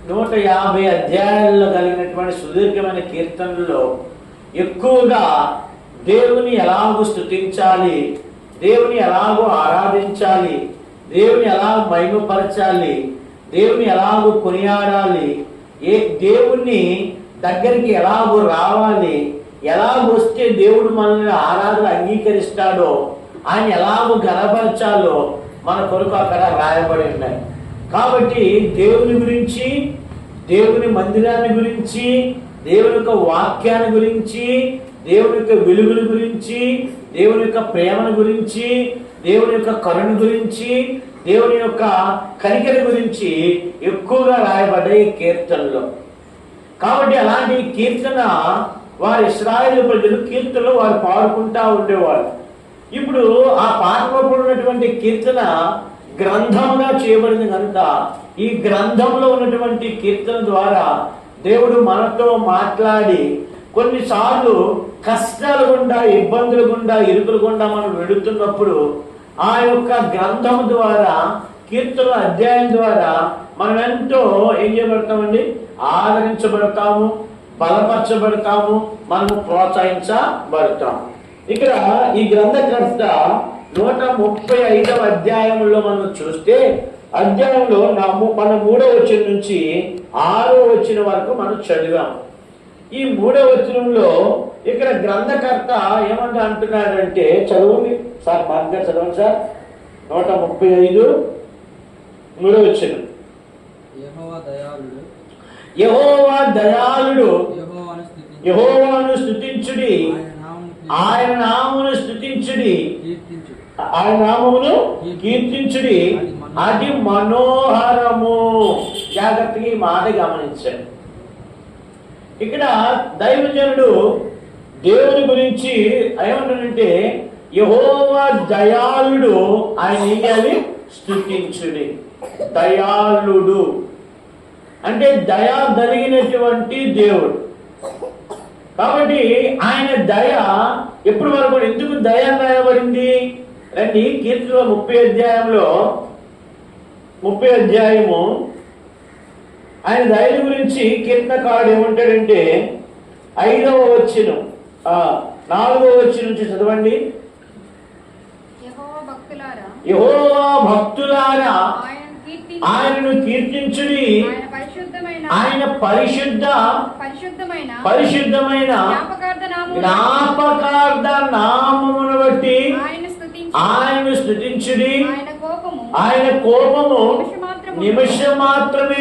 150 అధ్యాయాల్లో కలిగినటువంటి సుదీర్ఘమైన కీర్తనల్లో ఎక్కువగా దేవుని ఎలాగో స్తుతించాలి, దేవుని ఎలాగో ఆరాధించాలి, దేవుని ఎలాగో మహిమపరచాలి, దేవుని ఎలాగో కొనియాడాలి, దేవుణ్ణి దగ్గరికి ఎలాగో రావాలి, ఎలాగొస్తే దేవుడు మనల్ని ఆరాధన అంగీకరిస్తాడో, ఆయన ఎలాగో గణపరచాలో మన కొరకు అక్కడ రాయబడి ఉన్నాయి. కాబట్టి దేవుని గురించి, దేవుని మందిరాన్ని గురించి, దేవుని యొక్క వాక్యాన్ని గురించి, దేవుని యొక్క వెలుగుల గురించి, దేవుని యొక్క ప్రేమను గురించి, దేవుని యొక్క కరుణ గురించి, దేవుని యొక్క కనికర గురించి ఎక్కువగా రాయబడ్డాయి ఈ కీర్తనలో. కాబట్టి అలాంటి కీర్తన వారి ఇశ్రాయేలు ప్రజలు కీర్తనలో వారు పాడుకుంటా ఉండేవారు. ఇప్పుడు ఆ పాటలో ఉన్నటువంటి కీర్తన గ్రంథంగా చేయబడింది కనుక ఈ గ్రంథంలో ఉన్నటువంటి కీర్తన ద్వారా దేవుడు మనతో మాట్లాడి కొన్నిసార్లు కష్టాలు గుండా, ఇబ్బందులు గుండా, ఇరుకులు గుండా మనం వెళుతున్నప్పుడు ఆ యొక్క గ్రంథం ద్వారా, కీర్తన అధ్యాయం ద్వారా మనం ఎంతో ఏం చేయబడతామండి, ఆదరించబడతాము, బలపరచబడతాము, మనము ప్రోత్సహించబడతాము. ఇక్కడ ఈ గ్రంథకర్త 135వ అధ్యాయంలో మనం చూస్తే, అధ్యాయంలో మన 3వ వచనం నుంచి 6వ వచనం వరకు మనం చదివాం. ఈ 3వ వచనంలో ఇక్కడ గ్రంథకర్త ఏమంటా అంటున్నాడంటే, చదవండి సార్, మార్గా చదవండి సార్. 135 3వ వచనం. యెహోవా దయాళుడు, యెహోవాను స్తుతించుడి, ఆయన నామమును స్తుతించుడి, ఆయన నామమును కీర్తించుడి, అది మనోహరము. జాగ్రత్తగా ఈ మాట గమనించండి. ఇక్కడ దైవజనుడు దేవుని గురించి ఏమంటాడంటే, యెహోవా దయాళుడు, ఆయన ఏం చేయాలి, స్తుతించుడి. దయాళుడు అంటే దయ కలిగినటువంటి దేవుడు. కాబట్టి ఆయన దయ ఎప్పుడు వరకు, ఎందుకు దయ రాయబడింది రండి, కీర్తన 30 అధ్యాయము ఆయన దయ గురించి కీర్తనకారుడు ఏమంటాడంటే, 5వ వచనం 4వ వచనం నుంచి చదవండి. యెహోవా భక్తులారా ఆయనను కీర్తించుడి, ఆయన పరిశుద్ధమైన జ్ఞాపకార్థ నామమును బట్టి ఆయనను స్తుతించుడి. ఆయన కోపము నిమిషం మాత్రమే